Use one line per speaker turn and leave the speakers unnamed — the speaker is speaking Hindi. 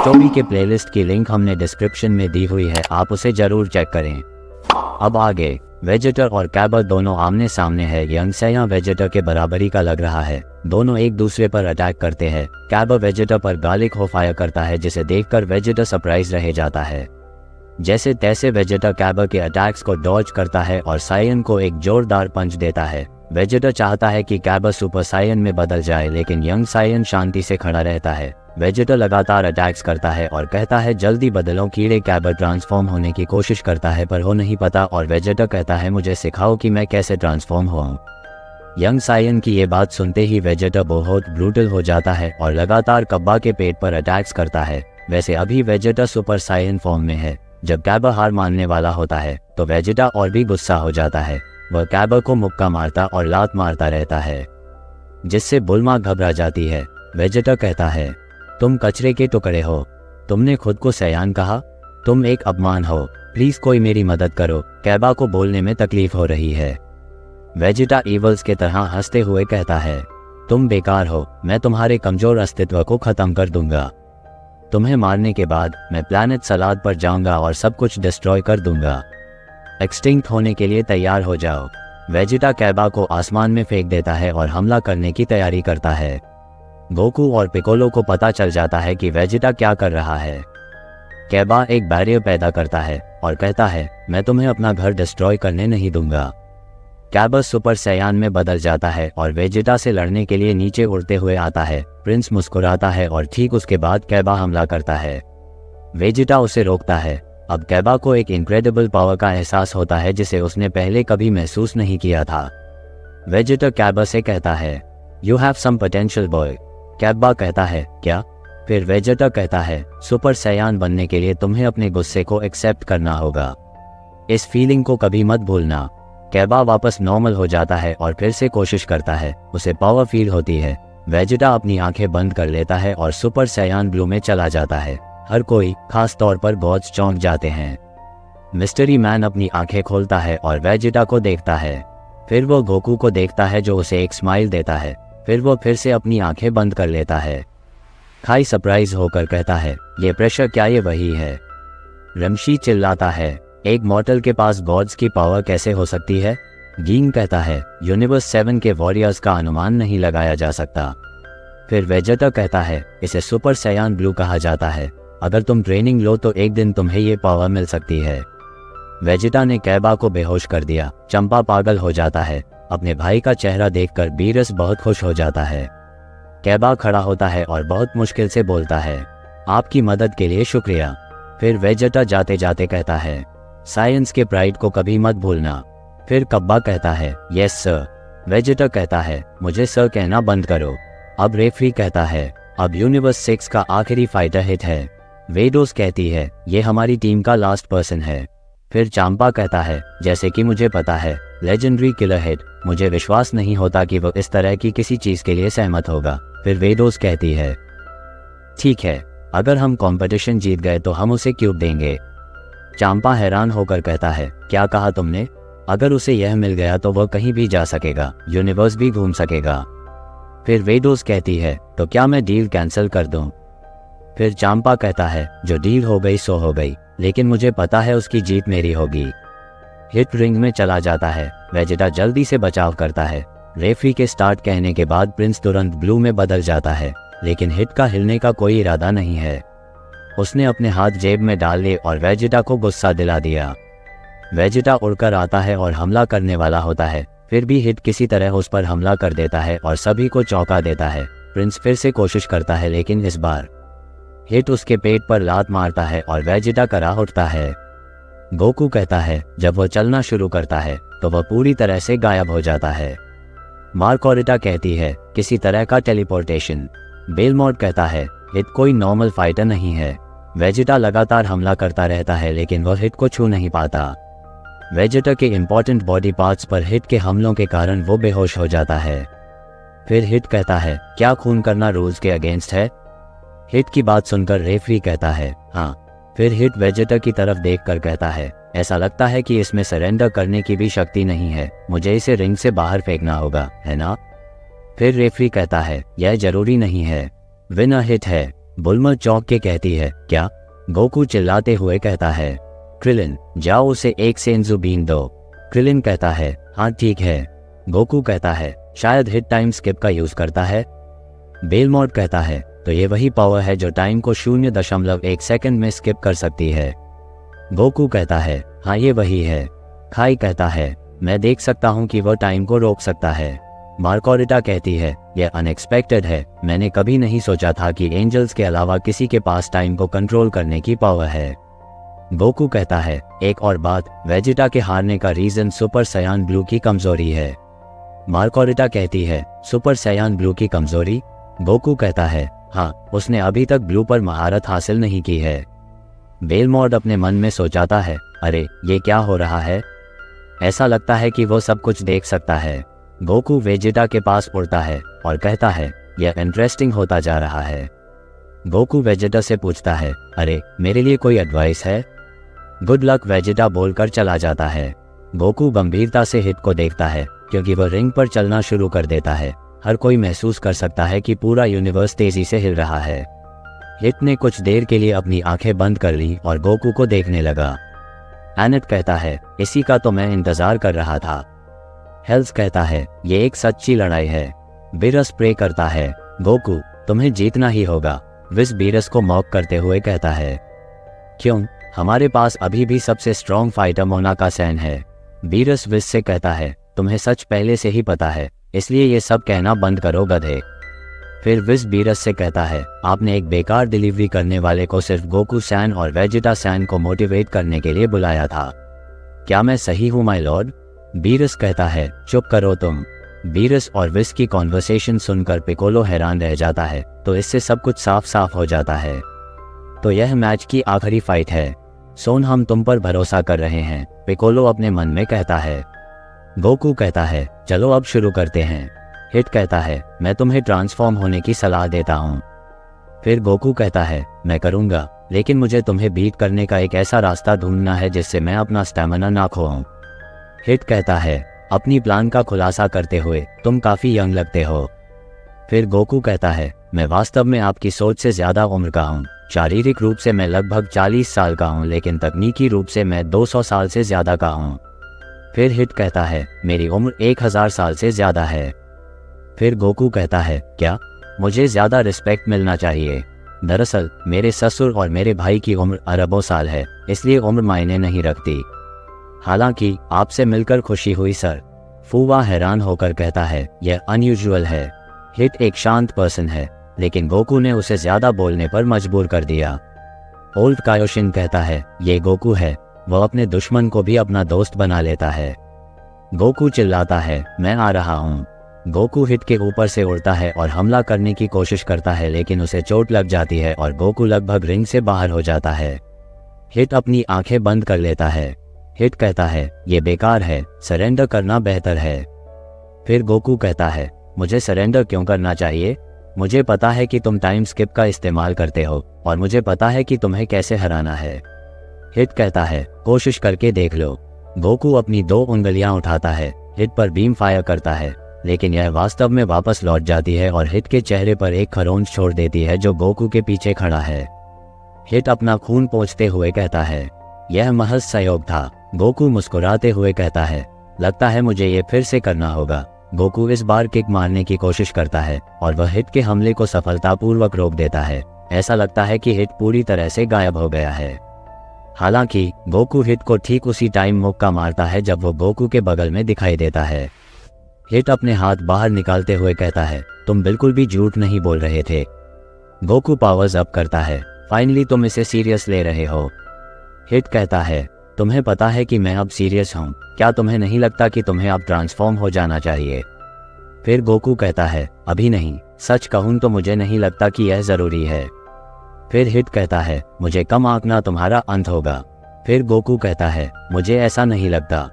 स्टोरी के प्लेलिस्ट की लिंक हमने डिस्क्रिप्शन में दी हुई है, आप उसे जरूर चेक करें। अब आगे वेजिटर और कैबर दोनों आमने सामने है। यंग सैया वेजिटर के बराबरी का लग रहा है। दोनों एक दूसरे पर अटैक करते हैं। कैबर वेजिटर पर गार्लिक हो फायर करता है, जिसे देखकर वेजिटर सरप्राइज रह जाता है। जैसे तैसे वेजिटर कैबर के अटैक्स को डॉज करता है और सायन को एक जोरदार पंच देता है। वेजिटर चाहता है कि कैबर सुपर सायन में बदल जाए, लेकिन यंग सायन शांति से खड़ा रहता है। वेजिटर लगातार अटैक्स करता है और कहता है जल्दी बदलो कीड़े। कैबर ट्रांसफॉर्म होने की कोशिश करता है पर हो नहीं पाता और वेजिटर कहता है मुझे सिखाओ कि मैं कैसे ट्रांसफॉर्म हुआ। यंग सायन की ये बात सुनते ही वेजिटर बहुत ब्रूटल हो जाता है और लगातार कब्बा के पेट पर अटैक्स करता है। वैसे अभी वेजिटर सुपर सायन फॉर्म में है। जब कैबर हार मानने वाला होता है तो वेजिटर और भी गुस्सा हो जाता है। वह कैबर को मुक्का मारता और लात मारता रहता है, जिससे बुल्मा घबरा जाती है। वेजिटर कहता है तुम कचरे के टुकड़े हो, तुमने खुद को सयान कहा, तुम एक अपमान हो, प्लीज कोई मेरी मदद करो। कैबा को बोलने में तकलीफ हो रही है। वेजिटर ईवल्स के तरह हंसते हुए कहता है तुम बेकार हो, मैं तुम्हारे कमजोर अस्तित्व को खत्म कर दूंगा। तुम्हें मारने के बाद मैं प्लैनेट सलाद पर जाऊंगा और सब कुछ डिस्ट्रॉय कर दूंगा। एक्सटिंक्ट होने के लिए तैयार हो जाओ। वेजिटर कैबा को आसमान में फेंक देता है और हमला करने की तैयारी करता है। गोकू और पिकोलो को पता चल जाता है कि वेजिटर क्या कर रहा है। कैबा एक बैरियर पैदा करता है और कहता है मैं तुम्हें अपना घर डिस्ट्रॉय करने नहीं दूंगा। कैबर सुपर सैयान में बदल जाता है और वेजिटा से लड़ने के लिए नीचे उड़ते हुए आता है। प्रिंस मुस्कुराता है और ठीक उसके बाद कैबा हमला करता है। वेजिटा उसे रोकता है। अब कैबा को एक इनक्रेडिबल पावर का एहसास होता है जिसे उसने पहले कभी महसूस नहीं किया था। वेजिटा कैबा से कहता है you have some potential boy. कैबा कहता है क्या? फिर वेजिटा कहता है सुपर सैयान बनने के लिए तुम्हें अपने गुस्से को एक्सेप्ट करना होगा, इस फीलिंग को कभी मत भूलना। कैबा वापस नॉर्मल हो जाता है और फिर से कोशिश करता है। उसे पावर फील होती है। वेजिटा अपनी आंखें बंद कर लेता है और सुपर सैयान ब्लू में चला जाता है। हर कोई, खास तौर पर बॉस, चौंक जाते हैं। मिस्ट्री मैन अपनी आंखें खोलता है और वेजिटा को देखता है। फिर वो गोकू को देखता है जो उसे एक स्माइल देता है। फिर वो फिर से अपनी आंखें बंद कर लेता है। खाई सरप्राइज होकर कहता है ये प्रेशर क्या ये वही है? रमशी चिल्लाता है एक मॉर्टल के पास गॉड्स की पावर कैसे हो सकती है? गींग कहता है यूनिवर्स 7 के वॉरियर्स का अनुमान नहीं लगाया जा सकता। फिर वेजिटा कहता है इसे सुपर सैयान ब्लू कहा जाता है। अगर तुम ट्रेनिंग लो तो एक दिन तुम्हें ये पावर मिल सकती है। वेजिटा ने कैबा को बेहोश कर दिया। चंपा पागल हो जाता है। अपने भाई का चेहरा देखकर बीरस बहुत खुश हो जाता है। कैबा खड़ा होता है और बहुत मुश्किल से बोलता है आपकी मदद के लिए शुक्रिया। फिर वेजिटा जाते जाते कहता है साइंस के प्राइड को कभी मत भूलना। फिर कब्बा कहता है यस सर। वेजिटा कहता है मुझे सर कहना बंद करो। अब रेफरी कहता है अब यूनिवर्स 6 का आखिरी फाइटर हिट है। वेडोस कहती है ये हमारी टीम का लास्ट पर्सन है। फिर चांपा कहता है जैसे कि मुझे पता है, लेजेंडरी किलर हिट, मुझे विश्वास नहीं होता कि वो इस तरह की किसी चीज के लिए सहमत होगा। फिर वेडोस कहती है ठीक है, अगर हम कंपटीशन जीत गए तो हम उसे क्यूब देंगे। चांपा हैरान होकर कहता है क्या कहा तुमने? अगर उसे यह मिल गया तो वह कहीं भी जा सकेगा, यूनिवर्स भी घूम सकेगा। फिर वेडोस कहती है तो क्या मैं डील कैंसिल कर दूं? फिर चांपा कहता है जो डील हो गई सो हो गई, लेकिन मुझे पता है उसकी जीत मेरी होगी। हिट रिंग में चला जाता है। वेजिटा जल्दी से बचाव करता है। रेफरी के स्टार्ट कहने के बाद प्रिंस तुरंत ब्लू में बदल जाता है, लेकिन हिट का हिलने का कोई इरादा नहीं है। उसने अपने हाथ जेब में डाल लिए और वेजिटा को गुस्सा दिला दिया। वेजिटा उड़कर आता है और हमला करने वाला होता है। फिर भी हिट किसी तरह उस पर हमला कर देता है और सभी को चौंका देता है। प्रिंस फिर से कोशिश करता है, लेकिन इस बार हिट उसके पेट पर लात मारता है और वेजिटा करा उठता है। गोकू कहता है जब वह चलना शुरू करता है तो वह पूरी तरह से गायब हो जाता है। मार्कोरिटा कहती है किसी तरह का टेलीपोर्टेशन। बेलमोट कहता है हिट कोई नॉर्मल फाइटर नहीं है। वेजिटा लगातार हमला करता रहता है, लेकिन वह हिट को छू नहीं पाता। वेजिटा के इंपॉर्टेंट बॉडी पार्ट्स पर हिट के हमलों के कारण वो बेहोश हो जाता है। फिर हिट कहता है क्या खून करना रूल्स के अगेंस्ट है? हिट की बात सुनकर रेफरी कहता है हाँ। फिर हिट वेजिटा की तरफ देखकर कहता है ऐसा लगता है कि इसमें सरेंडर करने की भी शक्ति नहीं है, मुझे इसे रिंग से बाहर फेंकना होगा, है ना? फिर रेफरी कहता है यह जरूरी नहीं है, विनर हिट है। बुलमा चौंक के कहती है, क्या? गोकू चिल्लाते हुए कहता है, क्रिलिन जाओ उसे एक सेंजू बीन दो। क्रिलिन कहता है, हाँ ठीक है। गोकू कहता है, शायद हिट टाइम स्किप का यूज करता है। बेलमोट कहता है, तो ये वही पावर है जो टाइम को 0.1 सेकंड में स्किप कर सकती है। गोकू कहता है, हाँ ये वही है। खाई कहता है, मैं देख सकता हूँ कि वह टाइम को रोक सकता है। मार्कोरिटा कहती है, यह अनएक्सपेक्टेड है, मैंने कभी नहीं सोचा था कि एंजल्स के अलावा किसी के पास टाइम को कंट्रोल करने की पावर है। गोकू कहता है, एक और बात, वेजिटा के हारने का रीजन सुपर सैयान ब्लू की कमजोरी है। मार्कोरिटा कहती है, सुपर सैयान ब्लू की कमजोरी? गोकू कहता है, हाँ, उसने अभी तक ब्लू पर महारत हासिल नहीं की है। बेलमोड अपने मन में सोचाता है, अरे ये क्या हो रहा है? ऐसा लगता है कि वो सब कुछ देख सकता है। गोकू वेजिटा के पास उड़ता है और कहता है, यह इंटरेस्टिंग होता जा रहा है। गोकू वेजिटा से पूछता है, अरे मेरे लिए कोई एडवाइस है? गुड लक वेजिटा बोलकर चला जाता है। गोकू गंभीरता से हिट को देखता है क्योंकि वह रिंग पर चलना शुरू कर देता है। हर कोई महसूस कर सकता है कि पूरा यूनिवर्स तेजी से हिल रहा है। हिट ने कुछ देर के लिए अपनी आंखें बंद कर ली और गोकू को देखने लगा। एनेट कहता है, इसी का तो मैं इंतजार कर रहा था। हेल्स कहता है, ये एक सच्ची लड़ाई है। बीरस प्रे करता है, गोकू तुम्हें जीतना ही होगा। विस बीरस को मॉक करते हुए कहता है, क्यों? हमारे पास अभी भी सबसे स्ट्रॉन्ग फाइटर मोनाका सैन है। बीरस विस से कहता है, तुम्हें सच पहले से ही पता है, इसलिए ये सब कहना बंद करो गधे। फिर विस बीरस से कहता है, आपने एक बेकार डिलीवरी करने वाले को सिर्फ गोकू सैन और वेजिटा सैन को मोटिवेट करने के लिए बुलाया था। क्या मैं सही हूँ माय लॉर्ड? बीरस कहता है, चुप करो तुम। बीरस और विस की कॉन्वर्सेशन सुनकर पिकोलो हैरान रह जाता है, तो इससे सब कुछ साफ साफ हो जाता है। तो यह मैच की आखिरी फाइट है। सोन हम तुम पर भरोसा कर रहे हैं, पिकोलो अपने मन में कहता है। गोकू कहता है, चलो अब शुरू करते हैं। हिट कहता है, मैं तुम्हें ट्रांसफॉर्म होने की सलाह देता हूँ। फिर गोकू कहता है, मैं करूँगा, लेकिन मुझे तुम्हें बीट करने का एक ऐसा रास्ता ढूंढना है जिससे मैं अपना स्टैमिना ना खोऊं। हिट कहता है, अपनी प्लान का खुलासा करते हुए तुम काफ़ी यंग लगते हो। फिर गोकू कहता है, मैं वास्तव में आपकी सोच से ज़्यादा उम्र का हूँ। शारीरिक रूप से मैं लगभग 40 साल का हूँ, लेकिन तकनीकी रूप से मैं 200 साल से ज़्यादा का हूँ। फिर हिट कहता है, मेरी उम्र 1000 साल से ज़्यादा है। फिर गोकू कहता है, क्या? मुझे ज़्यादा रिस्पेक्ट मिलना चाहिए। दरअसल मेरे ससुर और मेरे भाई की उम्र अरबों साल है, इसलिए उम्र मायने नहीं रखती। हालांकि आपसे मिलकर खुशी हुई सर। फूवा हैरान होकर कहता है, यह अनयूजुअल है। हिट एक शांत पर्सन है, लेकिन गोकू ने उसे ज्यादा बोलने पर मजबूर कर दिया। ओल्ड कायोशिन कहता है, ये गोकू है, वह अपने दुश्मन को भी अपना दोस्त बना लेता है। गोकू चिल्लाता है, मैं आ रहा हूँ। गोकू हिट के ऊपर से उड़ता है और हमला करने की कोशिश करता है, लेकिन उसे चोट लग जाती है और गोकू लगभग रिंग से बाहर हो जाता है। हिट अपनी आंखें बंद कर लेता है। हिट कहता है, ये बेकार है, सरेंडर करना बेहतर है। फिर गोकू कहता है, मुझे सरेंडर क्यों करना चाहिए? मुझे पता है कि तुम टाइम स्किप का इस्तेमाल करते हो और मुझे पता है कि तुम्हें कैसे हराना है। हिट कहता है, कोशिश करके देख लो। गोकू अपनी 2 उंगलियां उठाता है, हिट पर बीम फायर करता है, लेकिन यह वास्तव में वापस लौट जाती है और हिट के चेहरे पर एक खरोंच छोड़ देती है जो गोकू के पीछे खड़ा है। हिट अपना खून पोंछते हुए कहता है, यह महज सहयोग था। गोकू मुस्कुराते हुए कहता है, लगता है मुझे ये फिर से करना होगा। गोकू इस बार किक मारने की कोशिश करता है और वह हिट के हमले को सफलतापूर्वक रोक देता है। ऐसा लगता है कि हिट पूरी तरह से गायब हो गया है। हालांकि गोकू हिट को ठीक उसी टाइम मुक्का मारता है जब वो गोकू के बगल में दिखाई देता है। हिट अपने हाथ बाहर निकालते हुए कहता है, तुम बिल्कुल भी झूठ नहीं बोल रहे थे। गोकू पावर्स अप करता है, फाइनली तुम इसे सीरियस ले रहे हो। हिट कहता है, तुम्हें पता है कि मैं अब सीरियस हूँ, क्या तुम्हें नहीं लगता कि तुम्हें अब ट्रांसफॉर्म हो जाना चाहिए? फिर गोकू कहता है, अभी नहीं, सच कहूँ तो मुझे नहीं लगता कि यह जरूरी है। फिर हिट कहता है, मुझे कम आंकना तुम्हारा अंत होगा। फिर गोकू कहता है, मुझे ऐसा नहीं लगता।